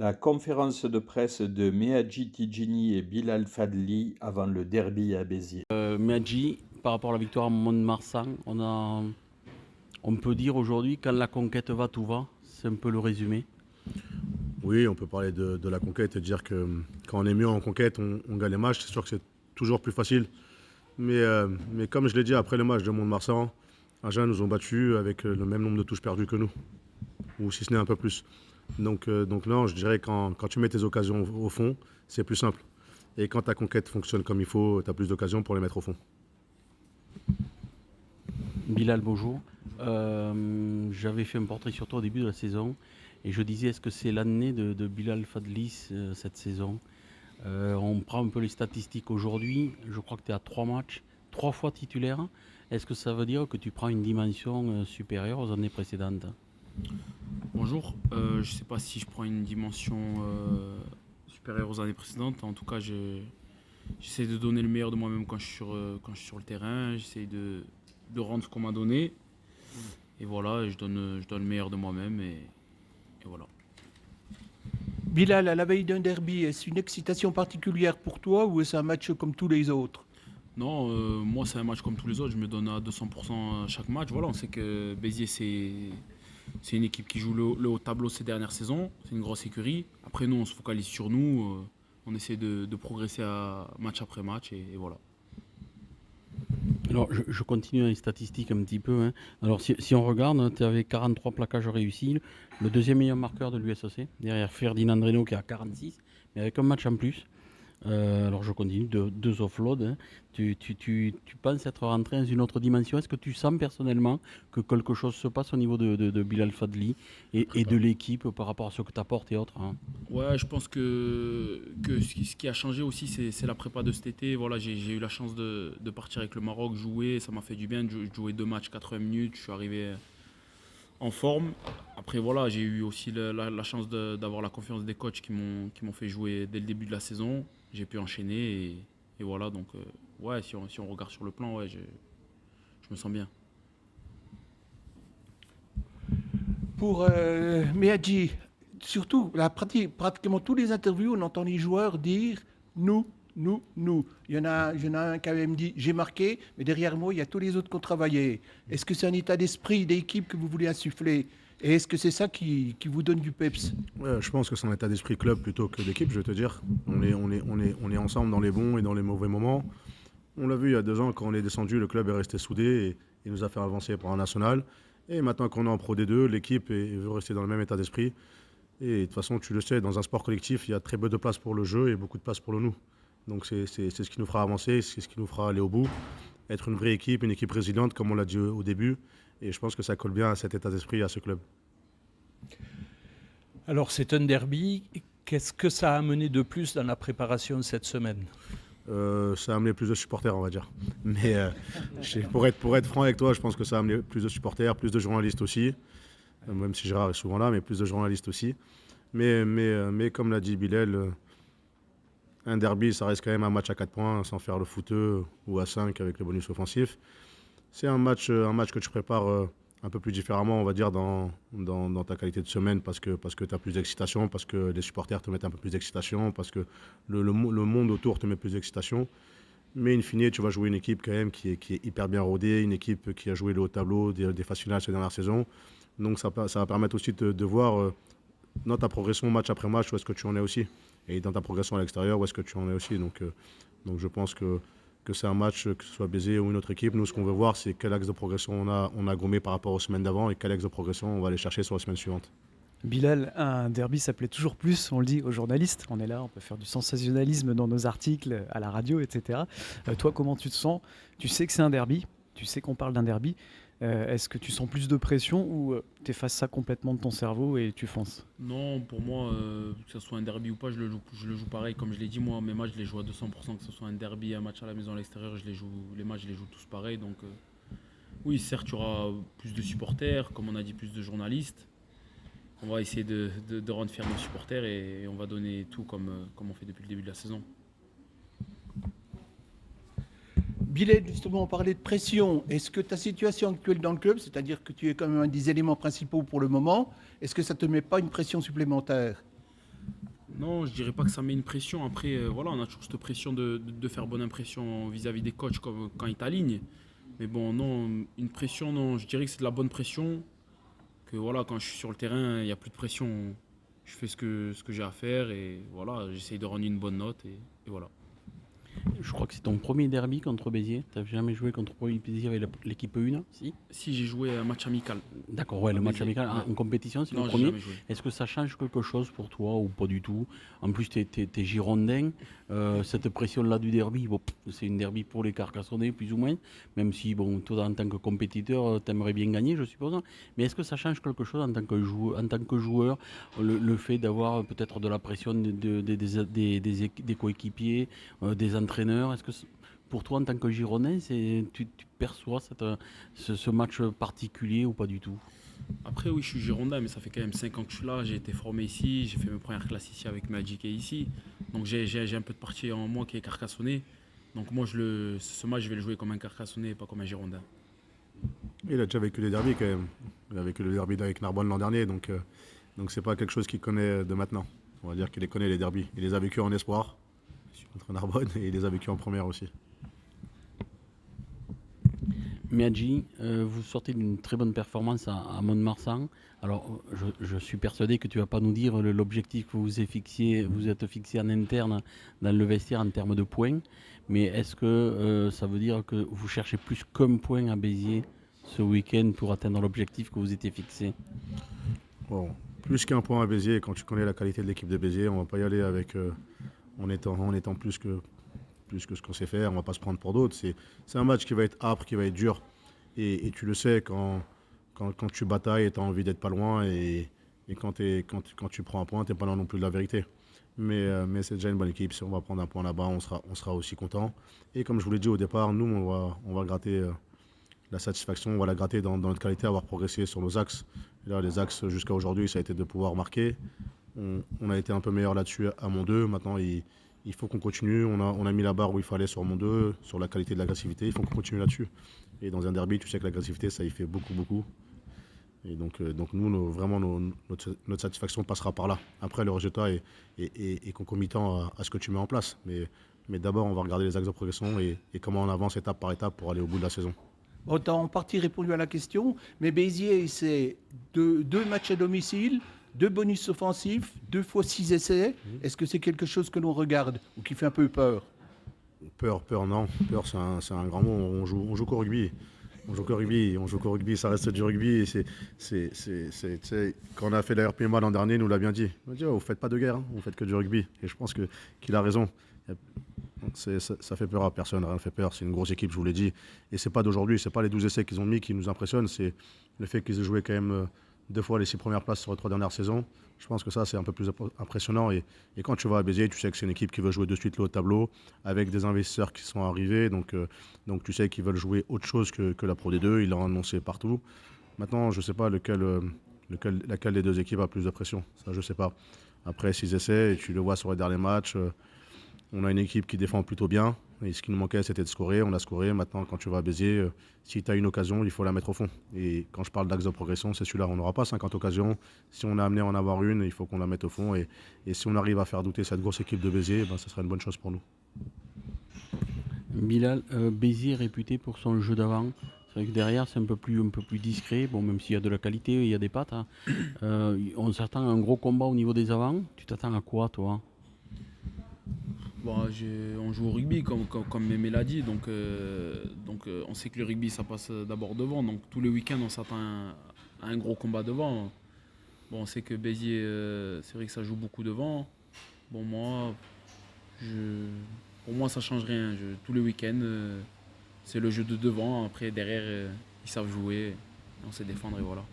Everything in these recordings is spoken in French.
La conférence de presse de Meadji Tijini et Bilal Fadli avant le derby à Béziers. Meadji, par rapport à la victoire à Mont-de-Marsan, on peut dire aujourd'hui quand la conquête va, tout va. C'est un peu le résumé. Oui, on peut parler de la conquête et dire que quand on est mieux en conquête, on gagne les matchs. C'est sûr que c'est toujours plus facile. Mais comme je l'ai dit après le match de Mont-de-Marsan, Agen nous ont battus avec le même nombre de touches perdues que nous, ou si ce n'est un peu plus. Donc non, je dirais que quand tu mets tes occasions au fond, c'est plus simple. Et quand ta conquête fonctionne comme il faut, tu as plus d'occasions pour les mettre au fond. Bilal, bonjour. J'avais fait un portrait sur toi au début de la saison et je disais, est-ce que c'est l'année de Bilal Fadli cette saison? On prend un peu les statistiques aujourd'hui. Je crois que tu es à 3 matchs, 3 fois titulaire. Est-ce que ça veut dire que tu prends une dimension supérieure aux années précédentes? Bonjour, je ne sais pas si je prends une dimension supérieure aux années précédentes. En tout cas, j'essaie de donner le meilleur de moi-même quand je suis sur le terrain. J'essaie de rendre ce qu'on m'a donné. Et voilà, je donne le meilleur de moi-même. Et voilà. Bilal, à la veille d'un derby, est-ce une excitation particulière pour toi ou est-ce un match comme tous les autres? Non, moi, c'est un match comme tous les autres. Je me donne à 200% à chaque match. Voilà, on sait que Béziers, c'est une équipe qui joue le haut tableau ces dernières saisons. C'est une grosse écurie. Après, nous, on se focalise sur nous. On essaie de progresser match après match. Et voilà. Alors, je continue les statistiques un petit peu, hein. Alors, si on regarde, tu avais 43 plaquages réussis, le deuxième meilleur marqueur de l'USOC, derrière Ferdinand Reno qui a 46, mais avec un match en plus. Alors, je continue, deux offloads, hein. Tu penses être rentré dans une autre dimension. Est-ce que tu sens personnellement que quelque chose se passe au niveau de Bilal Fadli et de l'équipe par rapport à ce que tu apportes et autres, hein? Ouais, je pense que ce qui a changé aussi, c'est la prépa de cet été. Voilà, j'ai eu la chance de partir avec le Maroc, jouer. Ça m'a fait du bien de jouer 2 matchs, 80 minutes. Je suis arrivé en forme. Après, voilà, j'ai eu aussi la chance d'avoir la confiance des coachs qui m'ont fait jouer dès le début de la saison. J'ai pu enchaîner et voilà. Donc, ouais, si on regarde sur le plan, ouais, je me sens bien. Pour Meadji, surtout, pratiquement tous les interviews, on entend les joueurs dire nous, nous, nous. Il y en a un qui a même dit j'ai marqué, mais derrière moi, il y a tous les autres qui ont travaillé. Est-ce que c'est un état d'esprit d'équipe que vous voulez insuffler? Et est-ce que c'est ça qui vous donne du peps? Ouais, je pense que c'est un état d'esprit club plutôt que d'équipe, je vais te dire. On est ensemble dans les bons et dans les mauvais moments. On l'a vu il y a 2 ans, quand on est descendu, le club est resté soudé et il nous a fait avancer pour un national. Et maintenant qu'on est en Pro D2, l'équipe veut rester dans le même état d'esprit. Et de toute façon, tu le sais, dans un sport collectif, il y a très peu de place pour le jeu et beaucoup de place pour le nous. Donc c'est ce qui nous fera avancer, c'est ce qui nous fera aller au bout. Être une vraie équipe, une équipe résiliente, comme on l'a dit au début. Et je pense que ça colle bien à cet état d'esprit, à ce club. Alors c'est un derby. Qu'est-ce que ça a amené de plus dans la préparation cette semaine? Ça a amené plus de supporters, on va dire. Mais pour être franc avec toi, je pense que ça a amené plus de supporters, plus de journalistes aussi. Même si Gérard est souvent là, mais plus de journalistes aussi. Mais comme l'a dit Bilal, un derby, ça reste quand même un match à 4 points, sans faire le footeux, ou à 5 avec le bonus offensif. C'est un match que tu prépares un peu plus différemment, on va dire, dans ta qualité de semaine, parce que tu as plus d'excitation, parce que les supporters te mettent un peu plus d'excitation, parce que le monde autour te met plus d'excitation. Mais in fine, tu vas jouer une équipe quand même qui est hyper bien rodée, une équipe qui a joué le haut tableau des phases finales ces dernières saisons. Donc ça va permettre aussi de voir dans ta progression match après match où est-ce que tu en es aussi. Et dans ta progression à l'extérieur où est-ce que tu en es aussi. Donc je pense que c'est un match, que ce soit Béziers ou une autre équipe. Nous, ce qu'on veut voir, c'est quel axe de progression on a gommé par rapport aux semaines d'avant et quel axe de progression on va aller chercher sur les semaines suivantes. Bilal, un derby, ça plaît toujours plus, on le dit aux journalistes. On est là, on peut faire du sensationnalisme dans nos articles, à la radio, etc. Toi, comment tu te sens? Tu sais que c'est un derby, tu sais qu'on parle d'un derby. Est-ce que tu sens plus de pression ou tu effaces ça complètement de ton cerveau et tu fonces? Non, pour moi, que ce soit un derby ou pas, je le joue pareil. Comme je l'ai dit, moi, mes matchs, je les joue à 200%. Que ce soit un derby, un match à la maison, à l'extérieur, les matchs, je les joue tous pareil. Donc, oui, certes, il y aura plus de supporters, comme on a dit, plus de journalistes. On va essayer de rendre fiers nos supporters et on va donner tout comme on fait depuis le début de la saison. Bilal, justement, on parlait de pression. Est-ce que ta situation actuelle dans le club, c'est-à-dire que tu es quand même un des éléments principaux pour le moment, est-ce que ça ne te met pas une pression supplémentaire? Non, je dirais pas que ça met une pression. Après, voilà, on a toujours cette pression de faire bonne impression vis-à-vis des coachs comme, quand ils t'alignent. Mais bon, non, une pression, non, je dirais que c'est de la bonne pression. Que voilà, quand je suis sur le terrain, il n'y a plus de pression. Je fais ce que j'ai à faire et voilà, j'essaye de rendre une bonne note et voilà. Je crois que c'est ton premier derby contre Béziers. Tu n'as jamais joué contre Béziers avec l'équipe 1, si? Si j'ai joué un match amical. D'accord, ouais, le match Béziers, amical ouais. en compétition, c'est Non, le j'ai premier. jamais joué. Est-ce que ça change quelque chose pour toi ou pas du tout? En plus, tu es girondin. Cette pression-là du derby, bon, c'est une derby pour les Carcassonnais, plus ou moins. Même si, bon, toi, en tant que compétiteur, tu aimerais bien gagner, je suppose. Mais est-ce que ça change quelque chose en tant que joueur, le fait d'avoir peut-être de la pression des coéquipiers, des entraîneurs? Est-ce que pour toi, en tant que Girondin, tu perçois ce match particulier ou pas du tout? Après, oui, je suis girondin, mais ça fait quand même 5 ans que je suis là. J'ai été formé ici, j'ai fait mes premières classes ici avec Magic et ici. Donc j'ai un peu de partie en moi qui est carcassonné. Donc moi, ce match, je vais le jouer comme un carcassonné et pas comme un girondin. Il a déjà vécu les derbys quand même. Il a vécu le derby avec Narbonne l'an dernier, donc c'est pas quelque chose qu'il connaît de maintenant. On va dire qu'il les connaît les derbys. Il les a vécus en espoir contre Narbonne et il les a vécus en première aussi. Miadji, vous sortez d'une très bonne performance à Mont-de-Marsan. Alors, je suis persuadé que tu ne vas pas nous dire l'objectif que vous êtes fixé en interne dans le vestiaire en termes de points. Mais est-ce que ça veut dire que vous cherchez plus qu'un point à Béziers ce week-end pour atteindre l'objectif que vous étiez fixé? Bon, plus qu'un point à Béziers, quand tu connais la qualité de l'équipe de Béziers, on ne va pas y aller avec en étant plus que ce qu'on sait faire, on ne va pas se prendre pour d'autres. C'est un match qui va être âpre, qui va être dur. Et tu le sais quand tu batailles et tu as envie d'être pas loin. Et quand tu prends un point, tu n'es pas loin non plus de la vérité. Mais c'est déjà une bonne équipe. Si on va prendre un point là-bas, on sera aussi content. Et comme je vous l'ai dit au départ, nous, on va gratter la satisfaction, on va la gratter dans notre qualité, avoir progressé sur nos axes. Et là, les axes jusqu'à aujourd'hui, ça a été de pouvoir marquer. On a été un peu meilleur là-dessus à Mont 2. Maintenant, il faut qu'on continue. On a mis la barre où il fallait sur Mont 2, sur la qualité de l'agressivité. Il faut qu'on continue là-dessus. Et dans un derby, tu sais que l'agressivité, ça y fait beaucoup, beaucoup. Et donc nous, vraiment, notre satisfaction passera par là. Après, le résultat est concomitant à ce que tu mets en place. Mais d'abord, on va regarder les axes de progression et comment on avance étape par étape pour aller au bout de la saison. Bon, tu as en partie répondu à la question, mais Béziers, c'est deux matchs à domicile, 2 bonus offensifs, 2 fois 6 essais. Est-ce que c'est quelque chose que l'on regarde ou qui fait un peu peur? Peur, non. Peur, c'est un grand mot. On joue qu'au rugby. On joue qu'au rugby, ça reste du rugby. Quand on a fait la RPMA l'an dernier, il nous l'a bien dit. On a dit, oh, vous faites pas de guerre, vous faites que du rugby. Et je pense qu'il a raison. Ça fait peur à personne, rien ne fait peur. C'est une grosse équipe, je vous l'ai dit. Et c'est pas d'aujourd'hui, c'est pas les 12 essais qu'ils ont mis qui nous impressionnent, c'est le fait qu'ils aient joué quand même 2 fois les 6 premières places sur les 3 dernières saisons. Je pense que ça, c'est un peu plus impressionnant. Et quand tu vas à Béziers, tu sais que c'est une équipe qui veut jouer de suite le haut tableau, avec des investisseurs qui sont arrivés. Donc tu sais qu'ils veulent jouer autre chose que la Pro D2. Ils l'ont annoncé partout. Maintenant, je ne sais pas laquelle des 2 équipes a plus de pression. Ça, je ne sais pas. Après 6 essais, et tu le vois sur les derniers matchs, on a une équipe qui défend plutôt bien. Et ce qui nous manquait, c'était de scorer. On a scoré. Maintenant, quand tu vas à Béziers, si tu as une occasion, il faut la mettre au fond. Et quand je parle d'axe de progression, c'est celui-là. On n'aura pas 50 occasions. Si on a amené à en avoir une, il faut qu'on la mette au fond. Et si on arrive à faire douter cette grosse équipe de Béziers, ce sera une bonne chose pour nous. Bilal, Béziers est réputé pour son jeu d'avant. C'est vrai que derrière, c'est un peu plus discret. Bon, même s'il y a de la qualité, il y a des pattes. Hein. On s'attend à un gros combat au niveau des avants. Tu t'attends à quoi, toi? Bon, on joue au rugby comme Mémé l'a dit, donc on sait que le rugby ça passe d'abord devant, donc tous les week-ends on s'attend à un gros combat devant. Bon, on sait que Béziers, c'est vrai que ça joue beaucoup devant. Bon, pour moi ça change rien. Tous les week-ends c'est le jeu de devant, après derrière ils savent jouer, on sait défendre et voilà.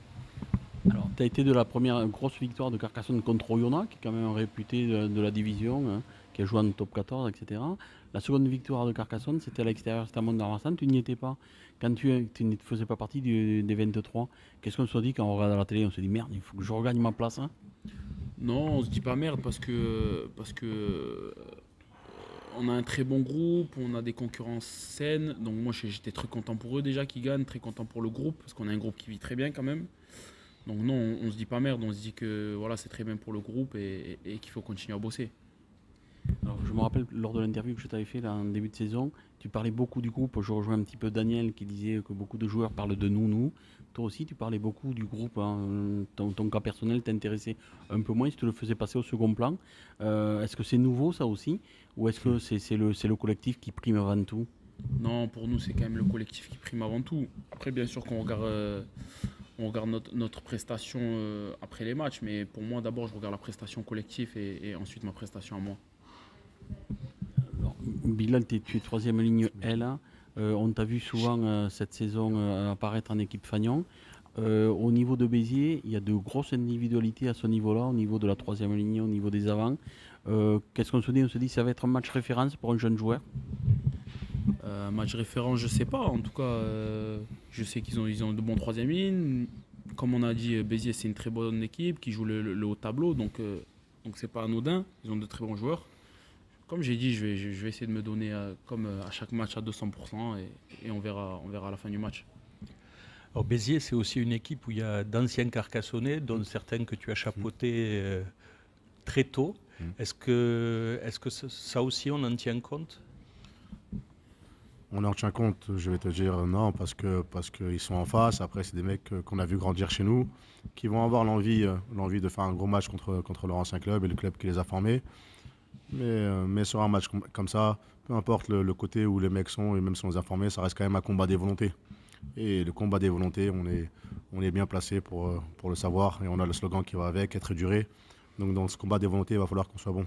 Alors, tu as été de la première grosse victoire de Carcassonne contre Oyonnax, qui est quand même réputé de la division, hein, qui a joué en top 14, etc. La seconde victoire de Carcassonne, c'était à l'extérieur, c'était à Mont-de-Marsan, tu n'y étais pas. Quand tu ne faisais pas partie des 23, qu'est-ce qu'on se dit quand on regarde la télé? On se dit merde, il faut que je regagne ma place. Hein. Non, on se dit pas merde parce que on a un très bon groupe, on a des concurrences saines. Donc moi j'étais très content pour eux déjà qu'ils gagnent, très content pour le groupe parce qu'on a un groupe qui vit très bien quand même. Donc non, on se dit pas merde, on se dit que voilà, c'est très bien pour le groupe et qu'il faut continuer à bosser. Alors, je me rappelle lors de l'interview que je t'avais fait là, en début de saison, tu parlais beaucoup du groupe. Je rejoins un petit peu Daniel qui disait que beaucoup de joueurs parlent de nous. Toi aussi, tu parlais beaucoup du groupe. Hein. Ton cas personnel t'intéressait un peu moins si tu le faisais passer au second plan. Est-ce que c'est nouveau ça aussi? Ou est-ce que c'est le collectif qui prime avant tout? Non, pour nous, c'est quand même le collectif qui prime avant tout. Après, bien sûr qu'on regarde, on regarde notre prestation après les matchs, mais pour moi, d'abord, je regarde la prestation collective et ensuite ma prestation à moi. Alors, Bilal, tu es troisième ligne L. On t'a vu souvent cette saison apparaître en équipe Fagnon. Au niveau de Béziers, il y a de grosses individualités à ce niveau-là, au niveau de la troisième ligne, au niveau des avants. Qu'est-ce qu'on se dit? On se dit que ça va être un match référence pour un jeune joueur. Match référent, je sais pas. En tout cas, je sais qu'ils ont de bons troisième lignes. Comme on a dit, Béziers, c'est une très bonne équipe qui joue le haut tableau, donc c'est pas anodin. Ils ont de très bons joueurs. Comme j'ai dit, je vais essayer de me donner comme à chaque match à 200% et on verra à la fin du match. Alors Béziers, c'est aussi une équipe où il y a d'anciens Carcassonnais, dont certains que tu as chapeautés très tôt. Est-ce que ça aussi, on en tient compte? On en tient compte, je vais te dire non, parce qu'ils sont en face. Après, c'est des mecs qu'on a vu grandir chez nous, qui vont avoir l'envie de faire un gros match contre leur ancien club et le club qui les a formés. Mais sur un match comme ça, peu importe le côté où les mecs sont, et même si on les a formés, ça reste quand même un combat des volontés. Et le combat des volontés, on est bien placé pour le savoir. Et on a le slogan qui va avec, être duré. Donc dans ce combat des volontés, il va falloir qu'on soit bon.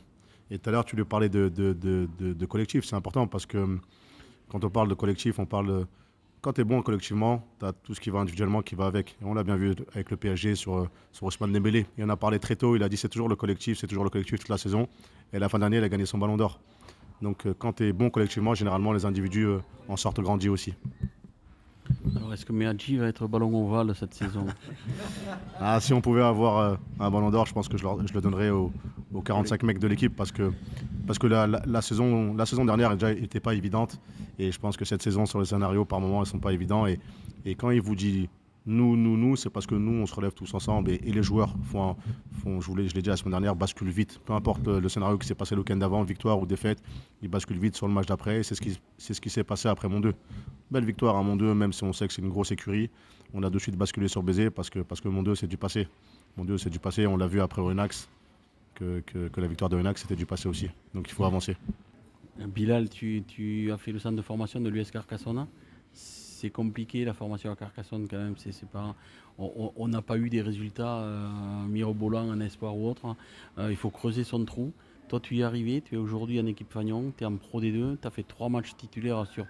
Et tout à l'heure, tu lui parlais de collectif. C'est important parce que quand on parle de collectif, on parle quand tu es bon collectivement, tu as tout ce qui va individuellement qui va avec. Et on l'a bien vu avec le PSG sur Ousmane Dembélé. Il en a parlé très tôt, il a dit c'est toujours le collectif toute la saison. Et la fin d'année, il a gagné son ballon d'or. Donc quand tu es bon collectivement, généralement les individus en sortent grandis aussi. Alors, est-ce que Meadji va être ballon ovale cette saison? Si on pouvait avoir un ballon d'or, je pense que je le donnerais aux 45 mecs de l'équipe parce que la saison dernière n'était pas évidente. Et je pense que cette saison, sur les scénarios, par moments, ils ne sont pas évidents. Et quand il vous dit nous, c'est parce que nous, on se relève tous ensemble. Et les joueurs je l'ai dit la semaine dernière, basculent vite. Peu importe le scénario qui s'est passé le week-end d'avant, victoire ou défaite, ils basculent vite sur le match d'après. Et c'est ce qui s'est passé après Mont 2. Belle victoire à Mont 2, même si on sait que c'est une grosse écurie. On a de suite basculé sur Béziers parce que Mont 2, c'est du passé. Mont 2, c'est du passé. On l'a vu après Renax, que la victoire de Renax, c'était du passé aussi. Donc il faut avancer. Bilal, tu as fait le centre de formation de l'US Carcassonne. C'est compliqué la formation à Carcassonne quand même. On n'a pas eu des résultats mirobolants en espoir ou autre. Il faut creuser son trou. Toi, tu y es arrivé, tu es aujourd'hui en équipe Fagnon, tu es en Pro D2, tu as fait 3 matchs titulaires sur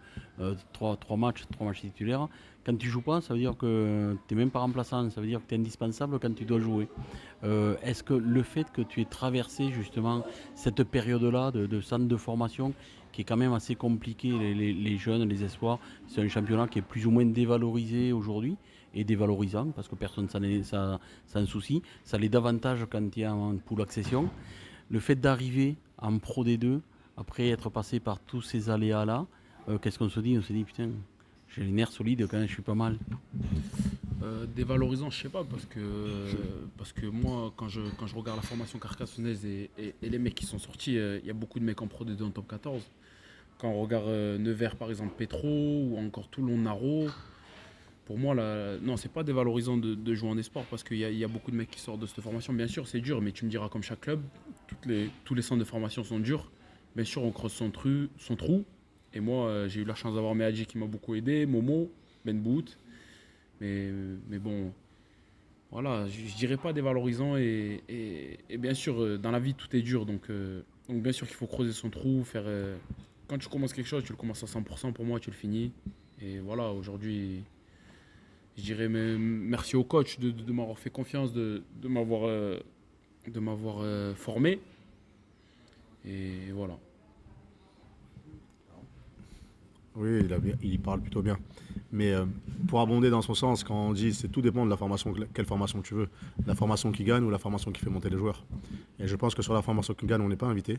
3 matchs titulaires. Quand tu joues pas, ça veut dire que tu n'es même pas remplaçant, ça veut dire que tu es indispensable quand tu dois jouer. Est-ce que le fait que tu aies traversé justement cette période-là de centre de formation, qui est quand même assez compliqué, les jeunes, les espoirs, c'est un championnat qui est plus ou moins dévalorisé aujourd'hui, et dévalorisant, parce que personne s'en soucie, ça l'est davantage quand il y a un pool accession. Le fait d'arriver en Pro D2, après être passé par tous ces aléas-là, qu'est-ce qu'on se dit? On se dit, putain, j'ai les nerfs solides quand même, je suis pas mal. Dévalorisant, je sais pas, parce que moi, quand je regarde la formation carcassonnaise et les mecs qui sont sortis, il y a beaucoup de mecs en Pro D2 en top 14. Quand on regarde Nevers, par exemple, Petro, ou encore Toulon, Naro, pour moi, non, c'est pas dévalorisant de jouer en espoir parce qu'il y a beaucoup de mecs qui sortent de cette formation. Bien sûr, c'est dur, mais tu me diras, comme chaque club, tous les centres de formation sont durs. Bien sûr, on creuse son trou. Et moi, j'ai eu la chance d'avoir Meadji qui m'a beaucoup aidé, Momo, Ben Bout. Mais bon, voilà, je dirais pas dévalorisant. Et bien sûr, dans la vie, tout est dur. Donc bien sûr qu'il faut creuser son trou. Quand tu commences quelque chose, tu le commences à 100%. Pour moi, tu le finis. Et voilà, aujourd'hui, je dirais merci au coach de m'avoir fait confiance, de m'avoir formé. Et voilà. Oui, il parle plutôt bien. Mais pour abonder dans son sens, quand on dit c'est tout dépend de la formation, quelle formation tu veux. La formation qui gagne ou la formation qui fait monter les joueurs. Et je pense que sur la formation qui gagne, on n'est pas invité.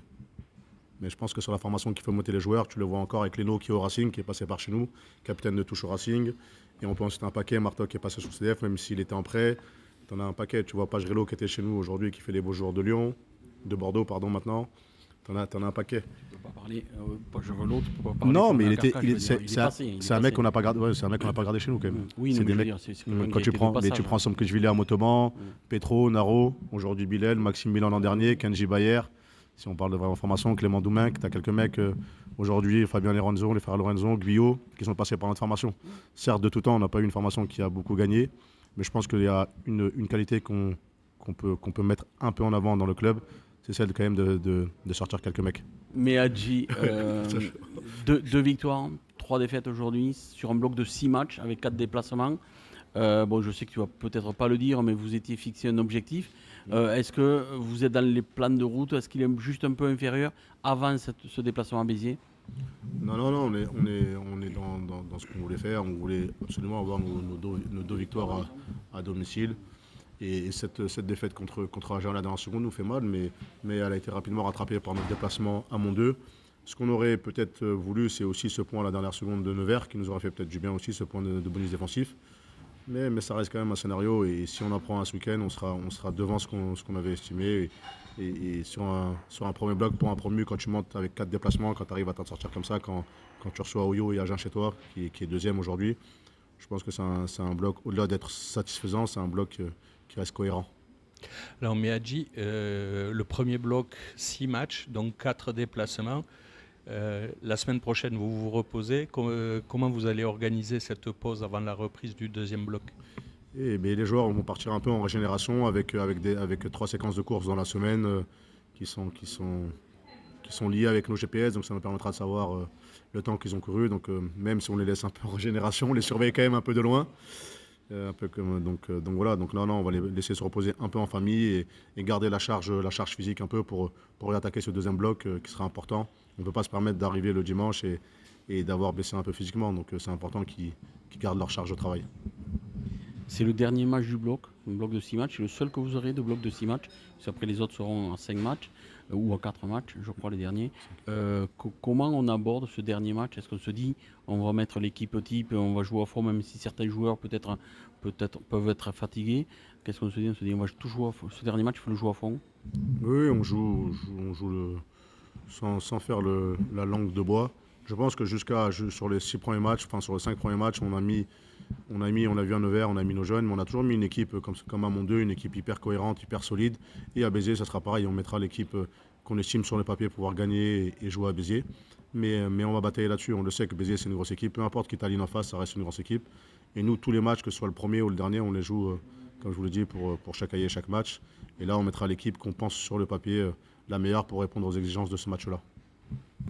Mais je pense que sur la formation qui fait monter les joueurs, tu le vois encore avec Leno qui est au Racing, qui est passé par chez nous, capitaine de touche au Racing. Et on peut ensuite un paquet, Martok qui est passé sur CDF, même s'il était en prêt. as un paquet. Tu vois, Pagerello qui était chez nous aujourd'hui, qui fait les beaux jours de Lyon, de Bordeaux, pardon, maintenant. Tu en as un paquet. Tu peux pas parler, Pagerello, tu peux pas parler. Non, sur mais un Carcache, je veux dire, il est passé, il est c'est un mec passé. qu'on n'a pas gardé. Ouais, c'est un mec qu'on n'a pas gardé chez nous quand même. Oui, C'est non, mais des je veux mecs. dire, c'est quelqu'un qui Quand a tu été de prends, mais passage, tu prends hein. Somkishvili à Montauban, Petro, Naro, aujourd'hui Bilel, Maxime Milan l'an dernier, Kenji Bayer. Si on parle de vraie formation, Clément Doumain, tu as quelques mecs aujourd'hui, Fabien Lorenzo, les frères Lorenzo, Guyot, qui sont passés par notre formation. Certes, de tout temps, on n'a pas eu une formation qui a beaucoup gagné, mais je pense qu'il y a une qualité qu'on peut mettre un peu en avant dans le club, c'est celle quand même de sortir quelques mecs. Meadji, 2 victoires, 3 défaites aujourd'hui sur un bloc de 6 matchs avec 4 déplacements. Bon, je sais que tu vas peut-être pas le dire, mais vous étiez fixé un objectif. Est-ce que vous êtes dans les plans de route? Est-ce qu'il est juste un peu inférieur avant ce déplacement à Béziers? Non, on est dans ce qu'on voulait faire. On voulait absolument avoir nos 2 victoires à domicile. Et cette défaite contre Agen à la dernière seconde nous fait mal, mais elle a été rapidement rattrapée par notre déplacement à Mont-2. Ce qu'on aurait peut-être voulu, c'est aussi ce point à la dernière seconde de Nevers, qui nous aurait fait peut-être du bien aussi, ce point de bonus défensif. Mais ça reste quand même un scénario, et si on apprend un ce week-end, on sera devant ce qu'on avait estimé. Et sur un premier bloc, pour un promu, quand tu montes avec 4 déplacements, quand tu arrives à t'en sortir comme ça, quand tu reçois Oyo et Agen chez toi, qui est deuxième aujourd'hui, je pense que c'est un bloc, au-delà d'être satisfaisant, c'est un bloc qui reste cohérent. Alors Meadji, le premier bloc, 6 matchs, donc 4 déplacements. La semaine prochaine, vous vous reposez. Comment vous allez organiser cette pause avant la reprise du deuxième bloc? Les joueurs vont partir un peu en régénération avec 3 séquences de courses dans la semaine qui sont liées avec nos GPS. Donc ça nous permettra de savoir le temps qu'ils ont couru. Donc même si on les laisse un peu en régénération, on les surveille quand même un peu de loin. Donc voilà, donc non, on va les laisser se reposer un peu en famille et garder la charge physique un peu pour attaquer ce deuxième bloc qui sera important. On ne peut pas se permettre d'arriver le dimanche et d'avoir baissé un peu physiquement. Donc c'est important qu'ils gardent leur charge de travail. C'est le dernier match du bloc, un bloc de 6 matchs. C'est le seul que vous aurez de bloc de 6 matchs. Parce qu'après les autres seront en 5 matchs ou en 4 matchs, je crois, les derniers. Comment on aborde ce dernier match? Est-ce qu'on se dit on va mettre l'équipe type, on va jouer à fond, même si certains joueurs peut-être peuvent être fatigués? Qu'est-ce qu'on se dit? On se dit on va tout jouer à fond. Ce dernier match, il faut le jouer à fond. Oui, on joue sans faire la langue de bois. Je pense que sur les 6 premiers matchs, enfin sur les 5 premiers matchs, on a vu un Nevers, on a mis nos jeunes, mais on a toujours mis une équipe comme à Mont-2, une équipe hyper cohérente, hyper solide. Et à Béziers, ça sera pareil, on mettra l'équipe qu'on estime sur le papier pouvoir gagner et jouer à Béziers. Mais on va batailler là-dessus, on le sait que Béziers c'est une grosse équipe, peu importe qui t'aligne en face, ça reste une grosse équipe. Et nous, tous les matchs, que ce soit le premier ou le dernier, on les joue, comme je vous l'ai dit, pour chaque cahier, chaque match. Et là, on mettra l'équipe qu'on pense sur le papier la meilleure pour répondre aux exigences de ce match-là.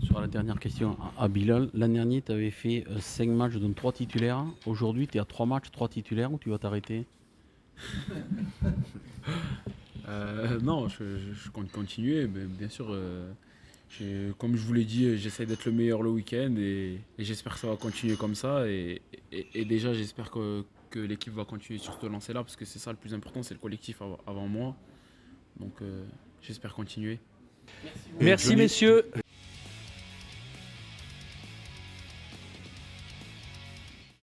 Sur la dernière question, à Bilal, l'an dernier, tu avais fait 5 matchs, dont 3 titulaires. Aujourd'hui, tu es à 3 matchs, 3 titulaires, ou tu vas t'arrêter? Non, je compte continuer. Mais bien sûr, comme je vous l'ai dit, j'essaie d'être le meilleur le week-end et j'espère que ça va continuer comme ça. Et déjà, j'espère que l'équipe va continuer sur ce lancer-là parce que c'est ça le plus important, c'est le collectif avant moi. Donc, j'espère continuer. Merci messieurs.